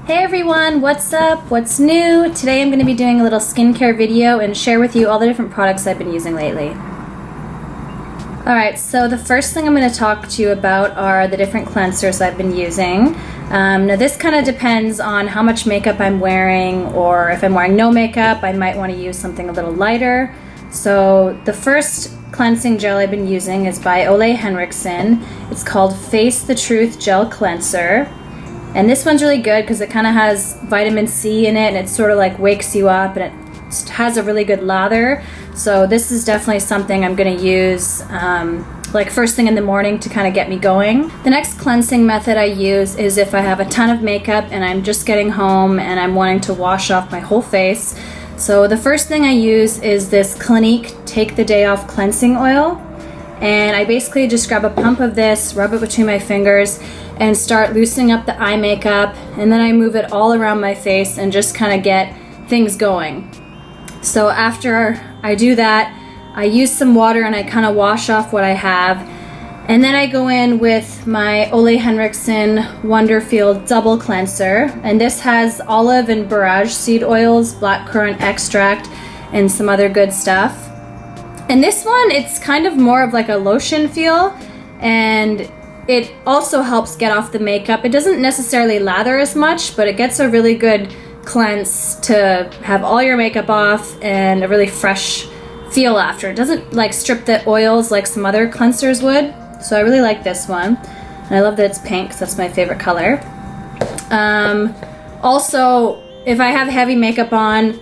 Hey everyone, what's up? What's new? Today I'm going to be doing a little skincare video and share with you all the different products I've been using lately. Alright, so the first thing I'm going to talk to you about are the different cleansers I've been using. Now this kind of depends on how much makeup I'm wearing, or if I'm wearing no makeup I might want to use something a little lighter. So the first cleansing gel I've been using is by Ole Henriksen. It's called Face the Truth Gel Cleanser. And this one's really good because it kind of has vitamin C in it, and it sort of like wakes you up, and it has a really good lather. So this is definitely something I'm going to use like first thing in the morning to kind of get me going. The next cleansing method I use is if I have a ton of makeup and I'm just getting home and I'm wanting to wash off my whole face. So the first thing I use is this Clinique Take the Day Off Cleansing Oil. And I basically just grab a pump of this, rub it between my fingers, and start loosening up the eye makeup, and then I move it all around my face and just kind of get things going. So after I do that, I use some water and I kind of wash off what I have, and then I go in with my Ole Henriksen Wonderfield Double Cleanser, and this has olive and borage seed oils, blackcurrant extract, and some other good stuff. And this one, it's kind of more of like a lotion feel, and it also helps get off the makeup. It doesn't necessarily lather as much, but it gets a really good cleanse to have all your makeup off and a really fresh feel after. It doesn't like strip the oils like some other cleansers would. So I really like this one. And I love that it's pink, because that's my favorite color. Also, if I have heavy makeup on,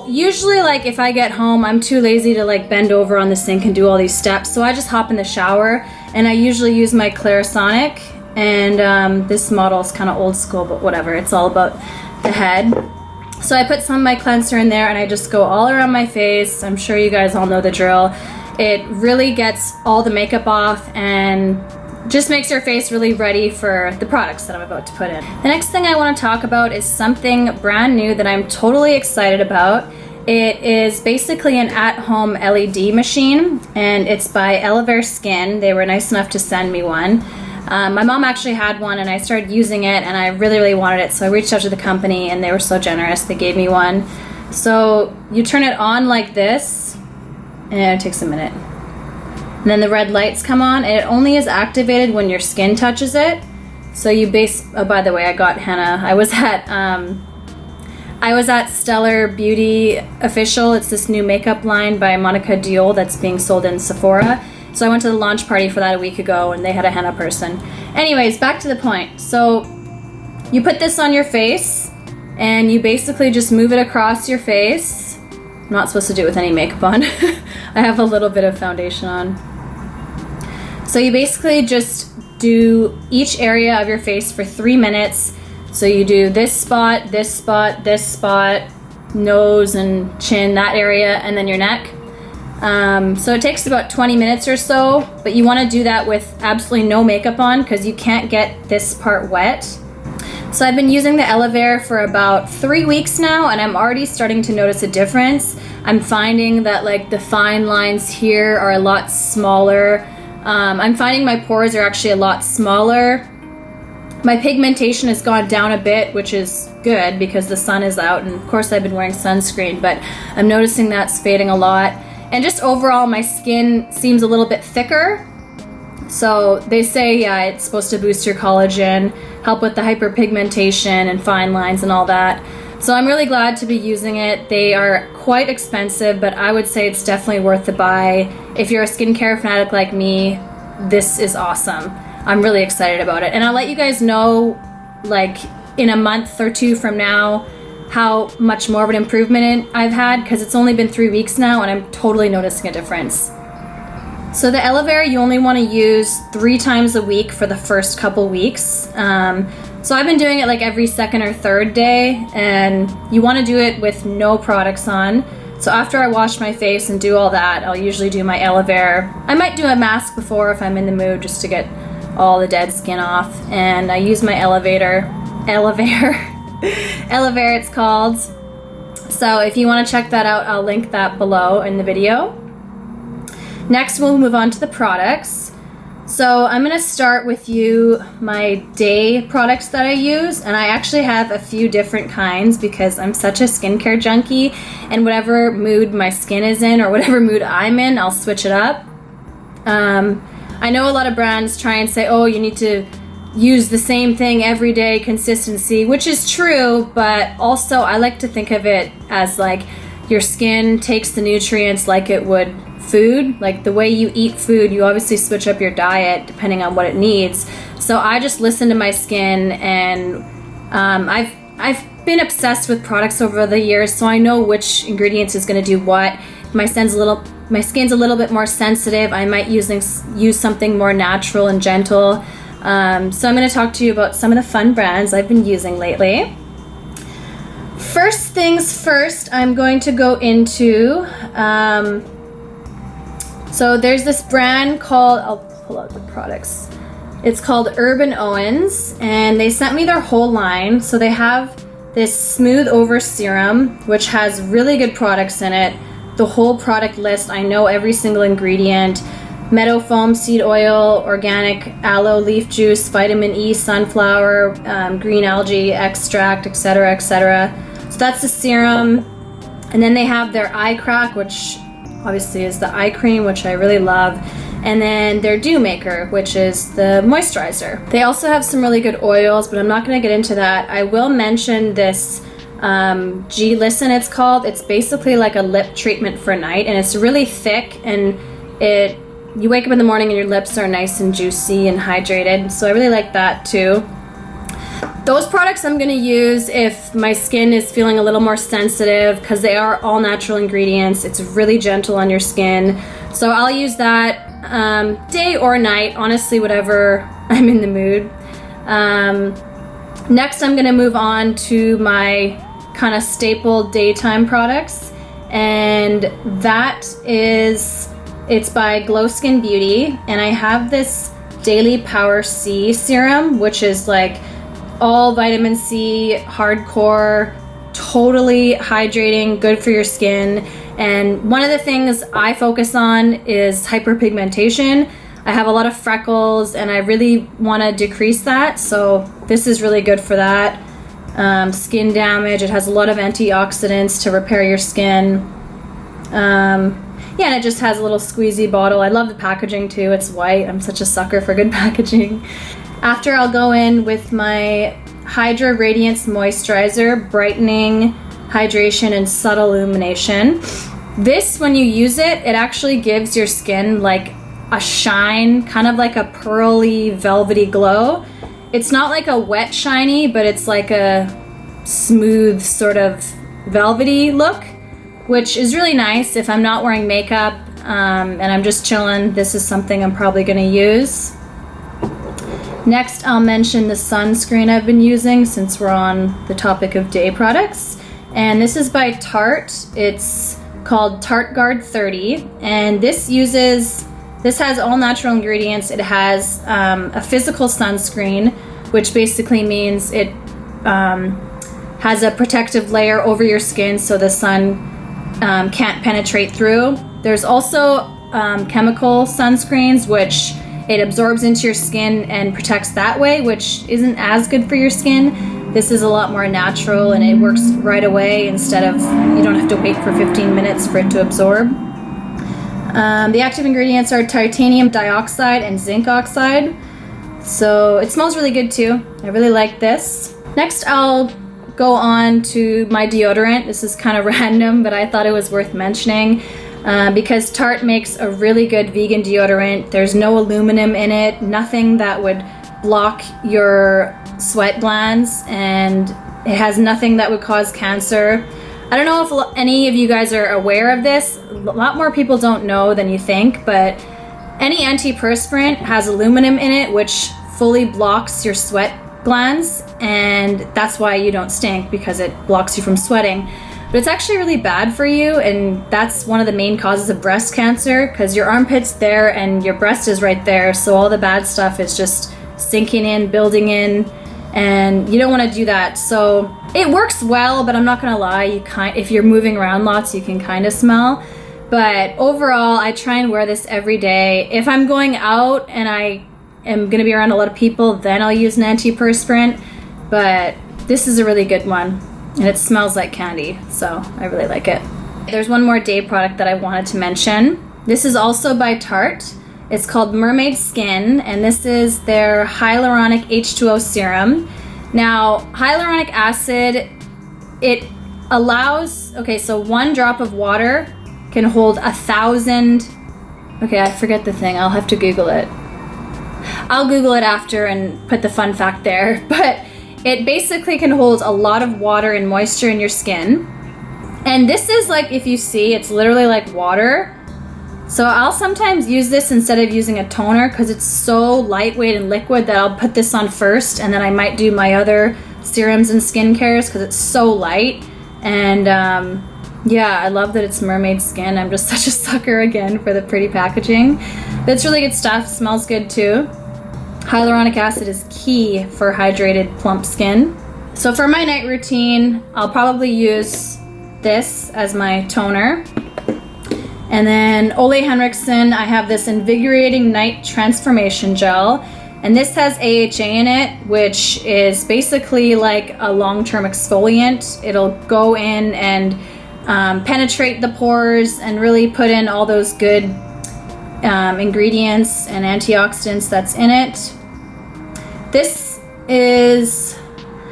usually like if I get home, I'm too lazy to like bend over on the sink and do all these steps, so I just hop in the shower, and I usually use my Clarisonic, and this model is kind of old school, but whatever, it's all about the head. So I put some of my cleanser in there and I just go all around my face. I'm sure you guys all know the drill. It really gets all the makeup off and just makes your face really ready for the products that I'm about to put in. The next thing I want to talk about is something brand new that I'm totally excited about. It is basically an at-home LED machine, and it's by ELEVARE SKIN. They were nice enough to send me one. My mom actually had one, and I started using it, and I really wanted it, so I reached out to the company, and they were so generous. They gave me one. So you turn it on like this, and it takes a minute. And then the red lights come on, and it only is activated when your skin touches it. So you oh, by the way, I got henna. I was at Stellar Beauty Official. It's this new makeup line by Monica Diol that's being sold in Sephora. So I went to the launch party for that a week ago, and they had a henna person. Anyways, back to the point. So you put this on your face, and you basically just move it across your face. I'm not supposed to do it with any makeup on. I have a little bit of foundation on. So you basically just do each area of your face for 3 minutes. So you do this spot, this spot, this spot, nose and chin, that area, and then your neck. So it takes about 20 minutes or so, but you want to do that with absolutely no makeup on, because you can't get this part wet. So I've been using the ELEVARE for about 3 weeks now, and I'm already starting to notice a difference. I'm finding that like the fine lines here are a lot smaller. I'm finding my pores are actually a lot smaller. My pigmentation has gone down a bit, which is good because the sun is out, and of course I've been wearing sunscreen, but I'm noticing that's fading a lot. And just overall my skin seems a little bit thicker. So they say, yeah, it's supposed to boost your collagen, help with the hyperpigmentation and fine lines and all that. So I'm really glad to be using it. They are quite expensive, but I would say it's definitely worth the buy. If you're a skincare fanatic like me, this is awesome. I'm really excited about it. And I'll let you guys know, like in a month or two from now, how much more of an improvement I've had, because it's only been 3 weeks now and I'm totally noticing a difference. So the ELEVARE you only want to use 3 times a week for the first couple weeks. So I've been doing it like every second or third day, and you want to do it with no products on. So after I wash my face and do all that, I'll usually do my ELEVARE. I might do a mask before if I'm in the mood, just to get all the dead skin off. And I use my ELEVARE it's called. So if you want to check that out, I'll link that below in the video. Next, we'll move on to the products. So I'm gonna start with my day products that I use, and I actually have a few different kinds because I'm such a skincare junkie, and whatever mood my skin is in or whatever mood I'm in, I'll switch it up. I know a lot of brands try and say, oh, you need to use the same thing every day, consistency, which is true, but also I like to think of it as like your skin takes the nutrients like it would food. Like the way you eat food, you obviously switch up your diet depending on what it needs. So I just listen to my skin, and I've been obsessed with products over the years, so I know which ingredients is going to do what. My skin's a little bit more sensitive, I might use something more natural and gentle. So I'm going to talk to you about some of the fun brands I've been using lately. First things first, I'm going to go into so there's this brand called, I'll pull out the products. It's called Erb Owens, and they sent me their whole line. So they have this smooth over serum, which has really good products in it. The whole product list, I know every single ingredient. Meadow foam, seed oil, organic aloe leaf juice, vitamin E, sunflower, green algae extract, etc., etc. So that's the serum. And then they have their eye crack, which obviously is the eye cream, which I really love. And then their dew maker, which is the moisturizer. They also have some really good oils, but I'm not going to get into that. I will mention this Glisten, it's called. It's basically like a lip treatment for night, and it's really thick, and you wake up in the morning and your lips are nice and juicy and hydrated. So I really like that too. Those products I'm going to use if my skin is feeling a little more sensitive, because they are all natural ingredients. It's really gentle on your skin. So I'll use that day or night, honestly, whatever I'm in the mood. Next, I'm going to move on to my kind of staple daytime products. And it's by Glo Skin Beauty. And I have this Daily Power C serum, which is like all vitamin C, hardcore, totally hydrating, good for your skin. And one of the things I focus on is hyperpigmentation. I have a lot of freckles and I really want to decrease that, so this is really good for that. Skin damage, it has a lot of antioxidants to repair your skin. Yeah, and it just has a little squeezy bottle. I love the packaging too, it's white. I'm such a sucker for good packaging. After, I'll go in with my Hydra Radiance Moisturizer, brightening, hydration, and subtle illumination. This, when you use it, it actually gives your skin like a shine, kind of like a pearly, velvety glow. It's not like a wet shiny, but it's like a smooth sort of velvety look, which is really nice if I'm not wearing makeup and I'm just chilling. This is something I'm probably going to use. Next, I'll mention the sunscreen I've been using since we're on the topic of day products. And this is by Tarte. It's called Tarteguard 30. And this has all natural ingredients. It has a physical sunscreen, which basically means it has a protective layer over your skin so the sun can't penetrate through. There's also chemical sunscreens, which it absorbs into your skin and protects that way, which isn't as good for your skin. This is a lot more natural and it works right away instead of, you don't have to wait for 15 minutes for it to absorb. The active ingredients are titanium dioxide and zinc oxide. So it smells really good too. I really like this. Next, I'll go on to my deodorant. This is kind of random, but I thought it was worth mentioning. Because Tarte makes a really good vegan deodorant. There's no aluminum in it, nothing that would block your sweat glands, and it has nothing that would cause cancer. I don't know if any of you guys are aware of this. A lot more people don't know than you think, but any antiperspirant has aluminum in it, which fully blocks your sweat glands, and that's why you don't stink, because it blocks you from sweating. But it's actually really bad for you, and that's one of the main causes of breast cancer, because your armpit's there and your breast is right there, so all the bad stuff is just sinking in, building in, and you don't want to do that. So it works well, but I'm not gonna lie, if you're moving around lots, you can kind of smell. But overall, I try and wear this every day. If I'm going out and I am going to be around a lot of people, then I'll use an antiperspirant. But this is a really good one, and it smells like candy, so I really like it. There's one more day product that I wanted to mention. This is also by Tarte. It's called Mermaid Skin, and this is their Hyaluronic H2O Serum. Now, hyaluronic acid, it allows, okay, so 1 drop of water can hold 1,000, okay, I forget the thing, I'll have to Google it. I'll Google it after and put the fun fact there, but it basically can hold a lot of water and moisture in your skin. And this is like, if you see, it's literally like water. So I'll sometimes use this instead of using a toner because it's so lightweight and liquid that I'll put this on first, and then I might do my other serums and skincares because it's so light. And yeah, I love that it's Mermaid Skin. I'm just such a sucker again for the pretty packaging. But it's really good stuff, smells good too. Hyaluronic acid is key for hydrated, plump skin. So for my night routine, I'll probably use this as my toner. And then Ole Henriksen, I have this Invigorating Night Transformation Gel. And this has AHA in it, which is basically like a long-term exfoliant. It'll go in and penetrate the pores and really put in all those good ingredients and antioxidants that's in it. This is,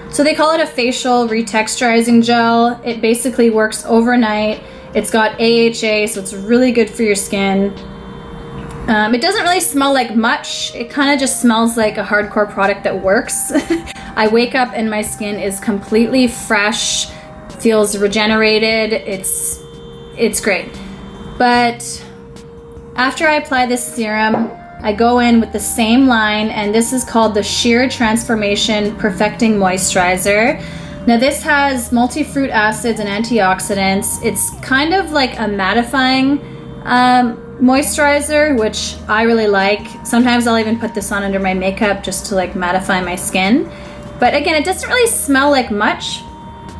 so they call it a facial retexturizing gel. It basically works overnight. It's got AHA, so it's really good for your skin. It doesn't really smell like much. It kind of just smells like a hardcore product that works. I wake up and my skin is completely fresh, feels regenerated. It's great. But after I apply this serum, I go in with the same line, and this is called the Sheer Transformation Perfecting Moisturizer. Now this has multi-fruit acids and antioxidants. It's kind of like a mattifying moisturizer, which I really like. Sometimes I'll even put this on under my makeup just to like mattify my skin. But again, it doesn't really smell like much,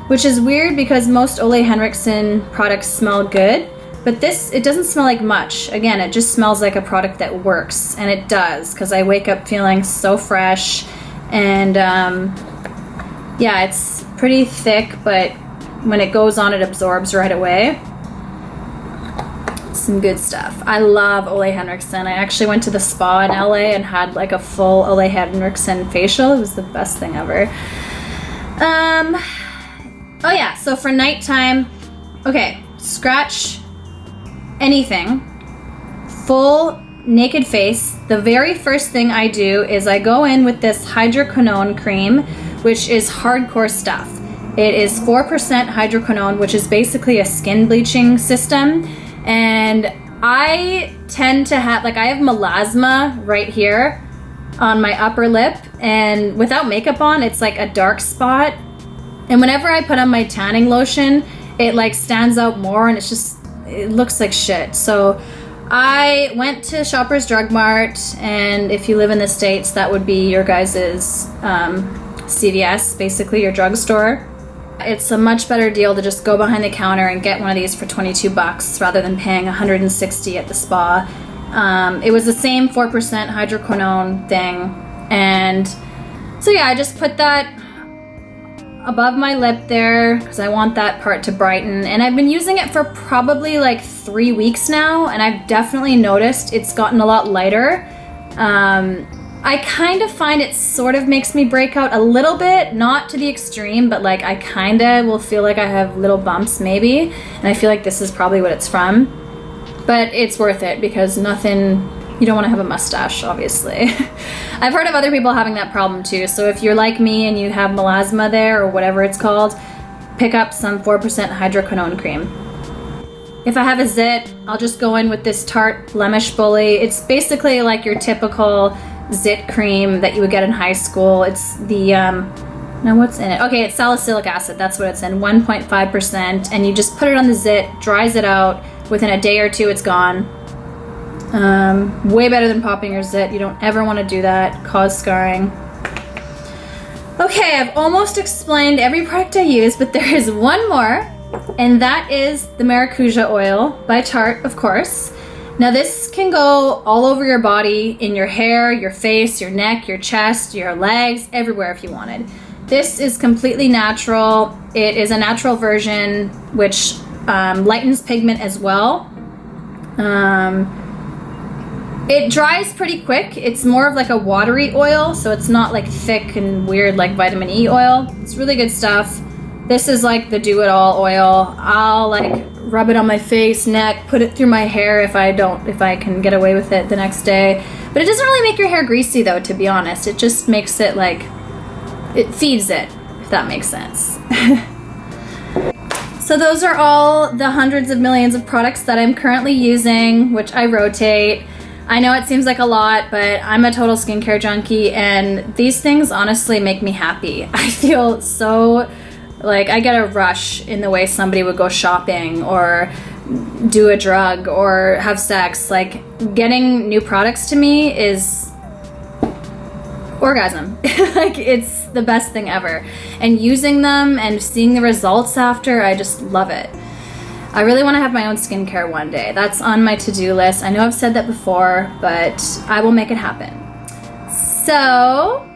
which is weird because most Ole Henriksen products smell good. But this, it doesn't smell like much. Again, it just smells like a product that works, and it does, because I wake up feeling so fresh. And yeah, it's pretty thick, but when it goes on, it absorbs right away. Some good stuff. I love Ole Henriksen. I actually went to the spa in LA and had like a full Ole Henriksen facial. It was the best thing ever. Oh yeah, so for nighttime, okay, scratch anything, full naked face. The very first thing I do is I go in with this Hydroquinone cream, which is hardcore stuff. It is 4% hydroquinone, which is basically a skin bleaching system. And I tend to have, like, I have melasma right here on my upper lip, and without makeup on, it's like a dark spot. And whenever I put on my tanning lotion, it like stands out more, and it's just, it looks like shit. So I went to Shoppers Drug Mart, and if you live in the States, that would be your guys's CVS, basically your drugstore. It's a much better deal to just go behind the counter and get one of these for 22 bucks rather than paying 160 at the spa. It was the same 4% hydroquinone thing. And so yeah, I just put that above my lip there because I want that part to brighten. And I've been using it for probably like 3 weeks now, and I've definitely noticed it's gotten a lot lighter. I kind of find it sort of makes me break out a little bit, not to the extreme, but like I kind of will feel like I have little bumps maybe, and I feel like this is probably what it's from. But it's worth it because nothing, you don't want to have a mustache, obviously. I've heard of other people having that problem too, so if you're like me and you have melasma there or whatever it's called, pick up some 4% hydroquinone cream. If I have a zit, I'll just go in with this Tarte Blemish Bully. It's basically like your typical zit cream that you would get in high school. It's the, now what's in it? Okay, it's salicylic acid, that's what it's in, 1.5%, and you just put it on the zit, dries it out, within a day or two it's gone. Way better than popping your zit. You don't ever want to do that, cause scarring. Okay, I've almost explained every product I use, but there is one more, and that is the Maracuja oil by Tarte, of course. Now this can go all over your body, in your hair, your face, your neck, your chest, your legs, everywhere if you wanted. This is completely natural. It is a natural version which lightens pigment as well. It dries pretty quick. It's more of like a watery oil, so it's not like thick and weird like vitamin E oil. It's really good stuff. This is like the do-it-all oil. I'll like rub it on my face, neck, put it through my hair if I can get away with it the next day. But it doesn't really make your hair greasy though, to be honest. It just makes it like, it feeds it, if that makes sense. So those are all the hundreds of millions of products that I'm currently using, which I rotate. I know it seems like a lot, but I'm a total skincare junkie, and these things honestly make me happy. I feel so like I get a rush in the way somebody would go shopping or do a drug or have sex. Like, getting new products to me is orgasm. Like, it's the best thing ever. And using them and seeing the results after, I just love it. I really want to have my own skincare one day. That's on my to-do list. I know I've said that before, but I will make it happen. So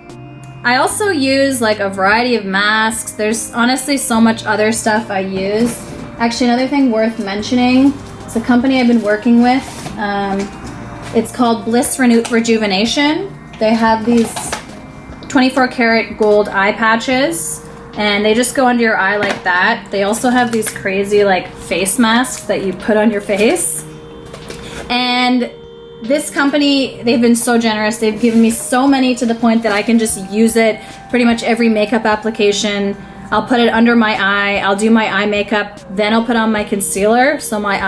I also use like a variety of masks. There's honestly so much other stuff I use. Actually, another thing worth mentioning, it's a company I've been working with. It's called Bliss Rejuvenation. They have these 24 karat gold eye patches, and they just go under your eye like that. They also have these crazy like face masks that you put on your face. And this company, they've been so generous. They've given me so many to the point that I can just use it pretty much every makeup application. I'll put it under my eye, I'll do my eye makeup, then I'll put on my concealer. So my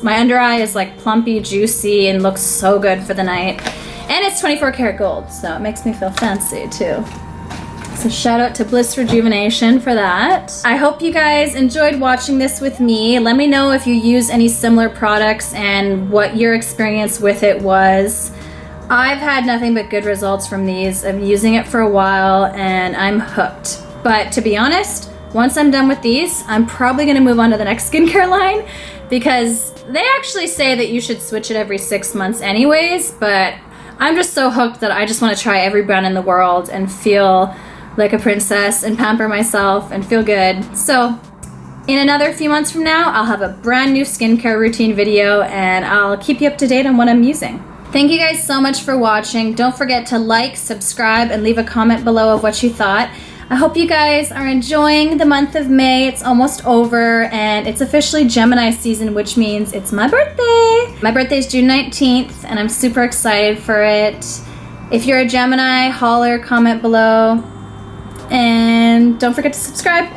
under eye is like plumpy, juicy, and looks so good for the night. And it's 24 karat gold, so it makes me feel fancy too. So shout out to Bliss Rejuvenation for that. I hope you guys enjoyed watching this with me. Let me know if you use any similar products and what your experience with it was. I've had nothing but good results from these. I'm using it for a while and I'm hooked. But to be honest, once I'm done with these, I'm probably gonna move on to the next skincare line, because they actually say that you should switch it every 6 months anyways, but I'm just so hooked that I just want to try every brand in the world and feel like a princess and pamper myself and feel good. So in another few months from now, I'll have a brand new skincare routine video and I'll keep you up to date on what I'm using. Thank you guys so much for watching. Don't forget to like, subscribe, and leave a comment below of what you thought. I hope you guys are enjoying the month of May. It's almost over and it's officially Gemini season, which means it's my birthday. My birthday is June 19th and I'm super excited for it. If you're a Gemini, holler, comment below, and don't forget to subscribe.